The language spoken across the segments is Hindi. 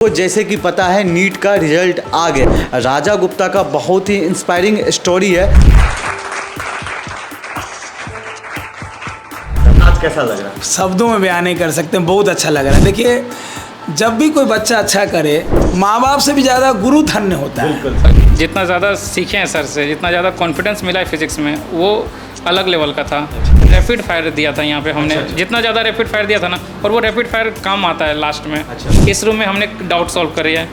तो जैसे कि पता है नीट का रिजल्ट आ गया। राजा गुप्ता का बहुत ही इंस्पायरिंग स्टोरी है। आज कैसा लग रहा है? शब्दों में बयान नहीं कर सकते, बहुत अच्छा लग रहा है। देखिए, जब भी कोई बच्चा अच्छा करे, माँ बाप से भी ज़्यादा गुरु धन्य होता है। जितना ज़्यादा सीखे हैं सर से, जितना ज़्यादा कॉन्फिडेंस मिला है फिजिक्स में, वो अलग लेवल का था। रैपिड फायर दिया था यहाँ पे हमने। जितना ज़्यादा रैपिड फायर दिया था ना, और वो रैपिड फायर काम आता है लास्ट में। इस रूम में हमने डाउट सॉल्व करे है।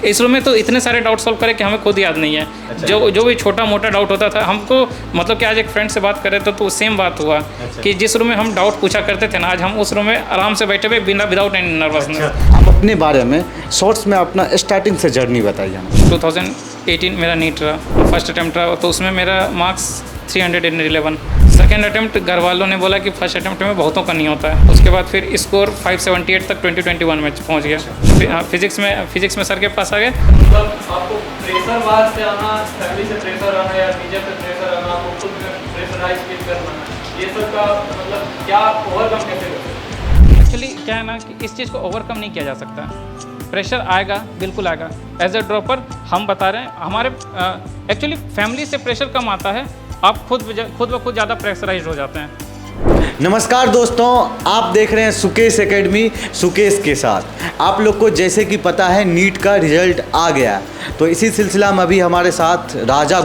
इस रूम में तो इतने सारे डाउट सॉल्व करे कि हमें खुद याद नहीं है। जो भी छोटा मोटा डाउट होता था हमको, मतलब कि आज एक फ्रेंड से बात कर रहे थे तो सेम बात हुआ कि जिस रूम में हम डाउट पूछा करते थे ना, आज हम उस रूम में आराम से बैठे हुए बिना विदाउट एनी नर्वसनेस। आप अपने बारे में शॉर्ट्स में अपना स्टार्टिंग से जर्नी बताइए हमें। 2018 मेरा नीट रहा, फर्स्ट अटैम्प्ट रहा, तो उसमें मेरा मार्क्स 311। सेकेंड अटैम्प्ट घर वालों ने बोला कि फर्स्ट अटैम्प्ट में बहुतों का नहीं होता है। उसके बाद फिर स्कोर 578 तक 2021 में पहुंच गया। फिजिक्स में सर के पास आ गए। मतलब आपको प्रेशर बाहर से आना, फैमिली से प्रेशर आना या टीचर से प्रेशर आना, आपको खुद में प्रेशराइज फील करना, ये सब का मतलब क्या ओवरकम कैसे करते हैं? एक्चुअली क्या है ना कि इस चीज़ को ओवरकम नहीं किया जा सकता। प्रेशर आएगा, बिल्कुल आएगा। एज ए ड्रॉपर हम बता रहे हैं, हमारे एक्चुअली फैमिली से प्रेशर कम आता है, आप खुद ब खुद ज़्यादा प्रेशराइज हो जाते हैं। नमस्कार दोस्तों, आप देख रहे हैं सुकेश एकेडमी, सुकेश के साथ। आप लोग को जैसे कि पता है नीट का रिजल्ट आ गया, तो इसी सिलसिला में अभी हमारे साथ राजा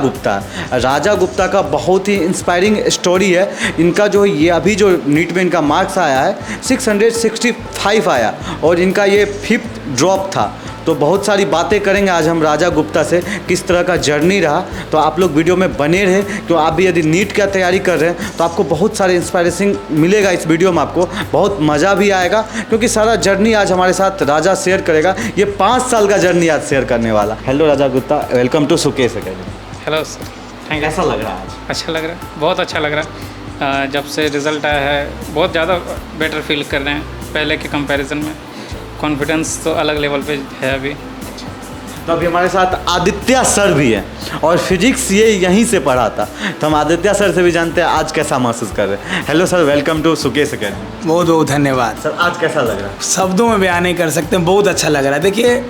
गुप्ता का बहुत ही इंस्पायरिंग स्टोरी है। इनका जो ये अभी जो नीट में इनका मार्क्स आया है 665 आया और इनका ये 5th ड्रॉप था। तो बहुत सारी बातें करेंगे आज हम राजा गुप्ता से, किस तरह का जर्नी रहा। तो आप लोग वीडियो में बने रहें, तो आप भी यदि नीट का तैयारी कर रहे हैं तो आपको बहुत सारे इंस्पायरेशन मिलेगा इस वीडियो में। आपको बहुत मज़ा भी आएगा क्योंकि सारा जर्नी आज हमारे साथ राजा शेयर करेगा। ये 5 साल का जर्नी आज शेयर करने वाला। Hello Raja Gupta, welcome to Sukesh academy. Hello sir, thank you. कैसा लग रहा है आज? अच्छा लग रहा है, बहुत अच्छा लग रहा है। जब से रिज़ल्ट आया है बहुत ज़्यादा बेटर फील कर रहे हैं पहले के कंपैरिजन में। कॉन्फिडेंस तो अलग लेवल पे है अभी। तो अभी हमारे साथ आदित्य सर भी हैं और फिजिक्स ये यहीं से पढ़ा था, तो हम आदित्य सर से भी जानते हैं आज कैसा महसूस कर रहे हैं। Hello sir, welcome to Sukesh academy. बहुत बहुत धन्यवाद सर, आज कैसा लग रहा है? शब्दों में बयान नहीं कर सकते, बहुत अच्छा लग रहा है। देखिए,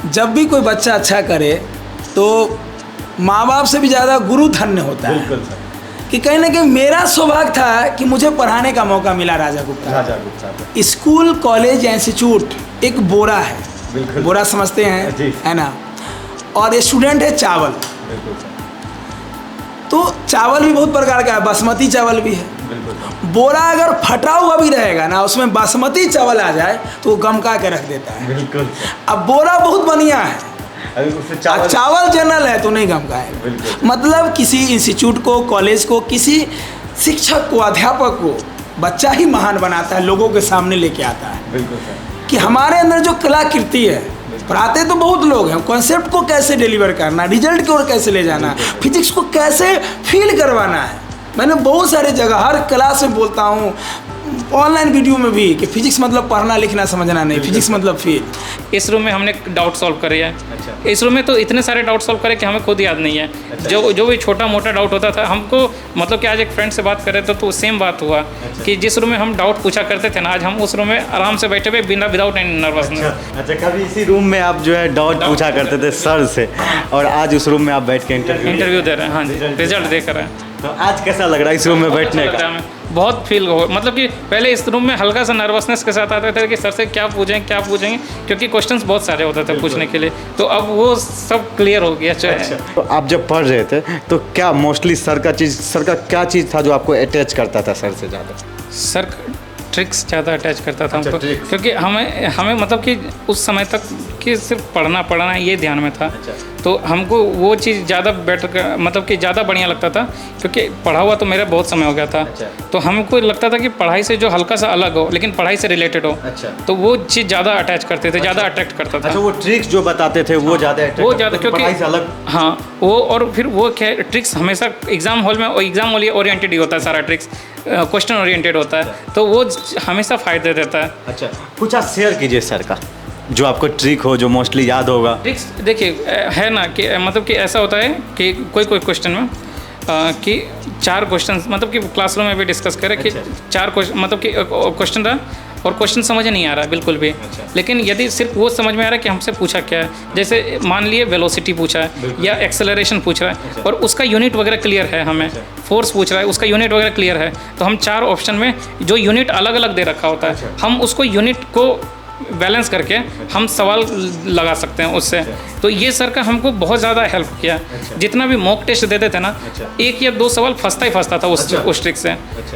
जब भी कोई बच्चा अच्छा करे तो माँ बाप से भी ज़्यादा गुरु धन्य होता है। बिल्कुल सर। कि कहीं ना कहीं मेरा सौभाग्य था कि मुझे पढ़ाने का मौका मिला राजा गुप्ता। स्कूल, कॉलेज, इंस्टीट्यूट एक बोरा है। बिल्कुल। बोरा समझते हैं, जी। है ना। और स्टूडेंट है चावल। बिल्कुल सर। तो चावल भी बहुत प्रकार का है, बासमती चावल भी है। बिल्कुल। बोरा अगर फटा हुआ भी रहेगा ना, उसमें बासमती चावल आ जाए तो वो गमका के रख देता है। बिल्कुल। अब बोरा बहुत बढ़िया है, अभी उससे चावल जनरल है तो नहीं गमका है। बिल्कुल। मतलब किसी इंस्टीट्यूट को, कॉलेज को, किसी शिक्षक को, अध्यापक को बच्चा ही महान बनाता है, लोगों के सामने लेके आता है। बिल्कुल सर। कि हमारे अंदर जो कलाकृति है, पढ़ाते तो बहुत लोग हैं, कॉन्सेप्ट को कैसे डिलीवर करना, रिजल्ट की ओर कैसे ले जाना, फिजिक्स को कैसे फील करवाना है। मैंने बहुत सारे जगह हर क्लास में बोलता हूँ, ऑनलाइन वीडियो में भी, कि फिजिक्स मतलब पढ़ना लिखना समझना नहीं, फिजिक्स मतलब फील। इस रूम में हमने डाउट सॉल्व करे है। इस रूम में तो इतने सारे डाउट सॉल्व करे कि हमें खुद याद नहीं है। जो भी छोटा मोटा डाउट होता था हमको, मतलब कि आज एक फ्रेंड से बात कर रहे थे तो सेम बात हुआ कि जिस रूम में हम डाउट पूछा करते थे ना, आज हम उस रूम में आराम से बैठे हुए बिना विदाउट एनी नर्वसनेस। अच्छा, कभी इसी रूम में आप जो है डाउट पूछा करते थे सर से, और आज उस रूम में आप बैठ के इंटरव्यू दे रहे हैं। हाँ जी, रिजल्ट देख रहे हैं। तो आज कैसा लग रहा है इस रूम में बैठने का? बहुत फील हो, मतलब कि पहले इस रूम में हल्का सा नर्वसनेस के साथ आते थे कि सर से क्या पूछेंगे, क्योंकि क्वेश्चंस बहुत सारे होते थे पूछने के लिए। तो अब वो सब क्लियर हो गया। अच्छा। तो आप जब पढ़ रहे थे तो क्या मोस्टली सर का क्या चीज़ था जो आपको अटैच करता था सर से ज़्यादा? सर ट्रिक्स ज़्यादा अटैच करता था हमको। ट्रिक्स। क्योंकि हमें मतलब कि उस समय तक कि सिर्फ पढ़ना ये ध्यान में था। तो हमको वो चीज़ ज़्यादा बेटर, मतलब कि ज़्यादा बढ़िया लगता था, क्योंकि पढ़ा हुआ तो मेरा बहुत समय हो गया था। तो हमको लगता था कि पढ़ाई से जो हल्का सा अलग हो लेकिन पढ़ाई से रिलेटेड हो, तो वो चीज़ ज़्यादा अटैच करते थे, ज़्यादा अट्रैक्ट करता था। अच्छा, वो ट्रिक्स जो बताते थे वो ज़्यादा क्योंकि पढ़ाई से अलग। हाँ, वो और फिर वो क्या ट्रिक्स हमेशा एग्जाम हॉल में, एग्जाम ओरिएंटेड ही होता है सारा ट्रिक्स, क्वेश्चन ओरिएंटेड होता है, तो वो हमेशा फ़ायदे देता है। अच्छा, कुछ आप शेयर कीजिए सर का, जो आपको ट्रिक हो, जो मोस्टली याद होगा। ट्रिक्स देखिए है ना कि मतलब कि ऐसा होता है कि कोई क्वेश्चन में कि 4 क्वेश्चन मतलब कि क्लासरूम में भी डिस्कस करें कि 4 क्वेश्चन मतलब कि क्वेश्चन रहा और क्वेश्चन समझ नहीं आ रहा है बिल्कुल भी। लेकिन यदि सिर्फ वो समझ में आ रहा है कि हमसे पूछा क्या है, जैसे मान लिए वेलोसिटी पूछा है या एक्सेलरेशन पूछ रहा है और उसका यूनिट वगैरह क्लियर है, हमें फोर्स पूछ रहा है उसका यूनिट वगैरह क्लियर है, तो हम 4 ऑप्शन में जो यूनिट अलग अलग दे रखा होता है हम उसको यूनिट को बैलेंस करके हम सवाल लगा सकते हैं उससे। तो ये सर का हमको बहुत ज़्यादा हेल्प किया। जितना भी मॉक टेस्ट देते थे ना, 1 या 2 सवाल फंसता था उस ट्रिक से,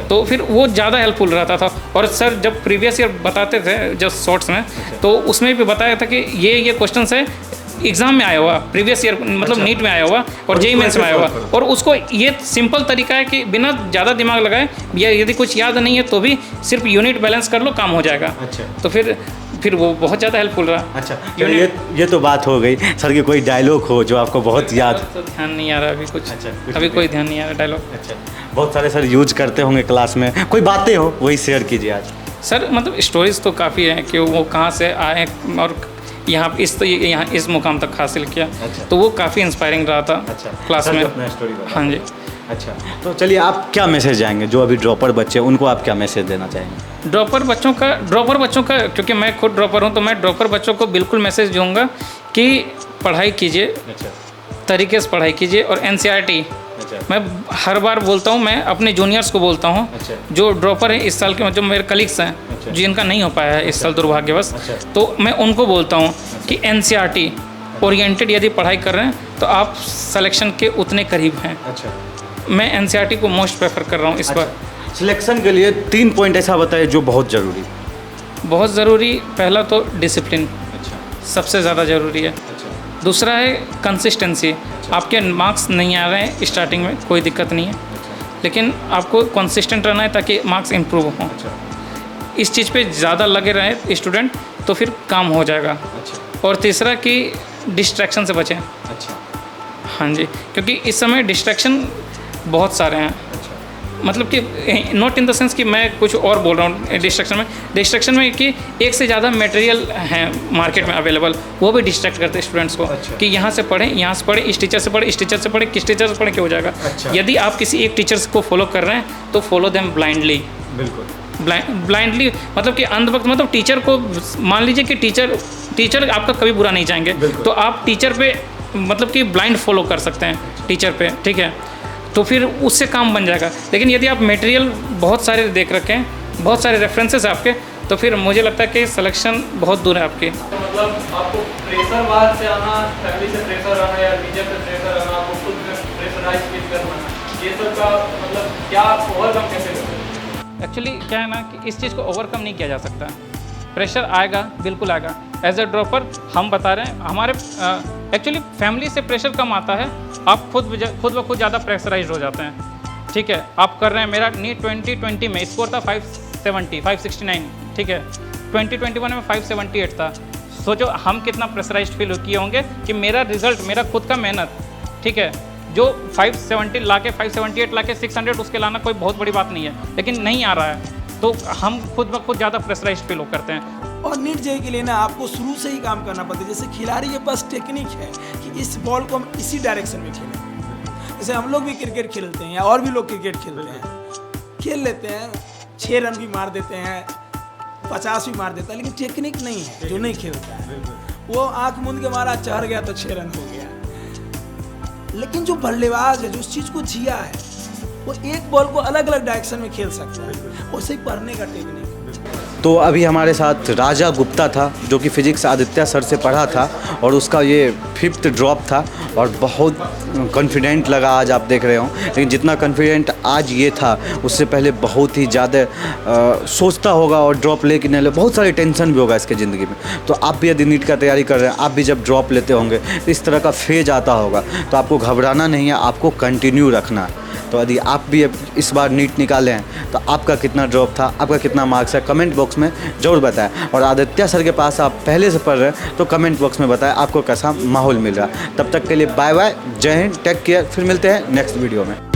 तो फिर वो ज़्यादा हेल्पफुल रहता था। और सर जब प्रीवियस ईयर बताते थे जब शॉर्ट्स में, तो उसमें भी बताया था कि ये क्वेश्चन है एग्जाम में आया हुआ, प्रीवियस ईयर मतलब नीट में आया हुआ और जेईई मेंस में आया हुआ, और उसको ये सिंपल तरीका है कि बिना ज़्यादा दिमाग लगाए या यदि कुछ याद नहीं है तो भी सिर्फ यूनिट बैलेंस कर लो, काम हो जाएगा। तो फिर वो बहुत ज़्यादा हेल्पफुल रहा। अच्छा, ये तो बात हो गई। सर की कोई डायलॉग हो जो आपको बहुत याद? तो ध्यान नहीं आ रहा अभी कुछ। अभी कोई ध्यान नहीं आ रहा डायलॉग। अच्छा, बहुत सारे सर यूज करते होंगे क्लास में, कोई बातें हो वही शेयर कीजिए आज। सर मतलब स्टोरीज तो काफ़ी हैं कि वो कहाँ से आए और यहाँ इस मुकाम तक हासिल किया। तो वो काफ़ी इंस्पायरिंग रहा था क्लास में। हाँ जी। अच्छा, तो चलिए आप क्या मैसेज जाएंगे जो अभी ड्रॉपर बच्चे हैं उनको आप क्या मैसेज देना चाहेंगे? ड्रॉपर बच्चों का क्योंकि मैं खुद ड्रॉपर हूँ, तो मैं ड्रॉपर बच्चों को बिल्कुल मैसेज दूंगा कि पढ़ाई कीजिए, तरीके से पढ़ाई कीजिए। और NCERT मैं हर बार बोलता हूँ, मैं अपने जूनियर्स को बोलता हूँ जो ड्रॉपर है इस साल के, जो मेरे कलीग्स हैं जिनका नहीं हो पाया है इस साल दुर्भाग्यवश, तो मैं उनको बोलता हूँ कि NCERT ओरिएंटेड यदि पढ़ाई कर रहे हैं तो आप सिलेक्शन के उतने करीब हैं। मैं NCERT को मोस्ट प्रेफर कर रहा हूँ इस बार। सिलेक्शन के लिए 3 पॉइंट ऐसा बताइए जो बहुत ज़रूरी। बहुत ज़रूरी, पहला तो डिसिप्लिन सबसे ज़्यादा ज़रूरी है। दूसरा है कंसिस्टेंसी। आपके मार्क्स नहीं आ रहे हैं स्टार्टिंग में, कोई दिक्कत नहीं है, लेकिन आपको कंसिस्टेंट रहना है ताकि मार्क्स इम्प्रूव हों। इस चीज़ पे ज़्यादा लगे रहें स्टूडेंट तो फिर काम हो जाएगा। और तीसरा कि डिस्ट्रैक्शन से बचें। हाँ जी, क्योंकि इस समय डिस्ट्रैक्शन बहुत सारे हैं। मतलब कि नॉट इन द सेंस कि मैं कुछ और बोल रहा हूँ डिस्ट्रैक्शन में कि एक से ज़्यादा मटेरियल हैं मार्केट में अवेलेबल, वो भी डिस्ट्रैक्ट करते हैं स्टूडेंट्स को। कि यहाँ से पढ़ें, यहाँ से पढ़ें, इस टीचर से पढ़ें, किस टीचर से पढ़ें क्या हो जाएगा। यदि आप किसी एक टीचर को फॉलो कर रहे हैं तो फॉलो देम ब्लाइंडली। बिल्कुल ब्लाइंडली मतलब कि अंधभक्त, मतलब टीचर को मान लीजिए कि टीचर आपका कभी बुरा नहीं चाहेंगे, तो आप टीचर पे मतलब कि ब्लाइंड फॉलो कर सकते हैं टीचर पे, ठीक है, तो फिर उससे काम बन जाएगा। लेकिन यदि आप मटेरियल बहुत सारे देख रखे हैं, बहुत सारे रेफरेंसेस आपके, तो फिर मुझे लगता है कि सिलेक्शन बहुत दूर है आपकी। मतलब आपको प्रेशर बाहर से आना, फैमिली से प्रेशर आना या टीचर से प्रेशर आना, आपको खुद में प्रेशराइज फील करना, ये सब का मतलब क्या आप ओवरकम कैसे करते हैं? एक्चुअली क्या है ना कि इस चीज़ को ओवरकम नहीं किया जा सकता। प्रेशर आएगा, बिल्कुल आएगा। एज ए ड्रॉपर हम बता रहे हैं, हमारे एक्चुअली फैमिली से प्रेशर कम आता है, आप खुद ब खुद ज़्यादा प्रेशराइज हो जाते हैं। ठीक है, आप कर रहे हैं, मेरा नीट 2020 में स्कोर था 569, ठीक है, 2021 में 578 था। सोचो हम कितना प्रेशराइज फील किए होंगे कि मेरा रिजल्ट, मेरा खुद का मेहनत, ठीक है, जो 570 ला के 578 ला के 600 उसके लाना कोई बहुत बड़ी बात नहीं है, लेकिन नहीं आ रहा है तो हम खुद ब खुद ज़्यादा प्रेशराइज फील करते हैं। और नीट जेईई के लिए ना आपको शुरू से ही काम करना पड़ता है। जैसे खिलाड़ी के पास टेक्निक है कि इस बॉल को हम इसी डायरेक्शन में खेलें। जैसे हम लोग भी क्रिकेट खेलते हैं या और भी लोग क्रिकेट खेलते हैं, खेल लेते हैं, 6 रन भी मार देते हैं, 50 भी मार देता है, लेकिन टेक्निक नहीं है जो नहीं खेलता है। वो आँख मूंद के मारा, चढ़ गया तो 6 रन हो गया। लेकिन जो बल्लेबाज है, जो उस चीज़ को जिया है, वो एक बॉल को अलग अलग डायरेक्शन में खेल सकता है। उसे पढ़ने का टेक्निक। तो अभी हमारे साथ राजा गुप्ता था जो कि फिजिक्स आदित्य सर से पढ़ा था और उसका ये 5th ड्रॉप था और बहुत कॉन्फिडेंट लगा आज आप देख रहे हो। लेकिन जितना कॉन्फिडेंट आज ये था उससे पहले बहुत ही ज़्यादा सोचता होगा और ड्रॉप लेके नहीं ले, बहुत सारी टेंशन भी होगा इसके ज़िंदगी में। तो आप भी यदि नीट का तैयारी कर रहे हैं, आप भी जब ड्रॉप लेते होंगे तो इस तरह का फेज आता होगा, तो आपको घबराना नहीं है, आपको कंटिन्यू रखना है। तो यदि आप भी इस बार नीट निकाले हैं तो आपका कितना ड्रॉप था, आपका कितना मार्क्स है, कमेंट बॉक्स में ज़रूर बताएं। और आदित्य सर के पास आप पहले से पढ़ रहे हैं तो कमेंट बॉक्स में बताएं आपको कैसा माहौल मिल रहा है। तब तक के लिए बाय बाय, जय हिंद, टेक केयर, फिर मिलते हैं नेक्स्ट वीडियो में।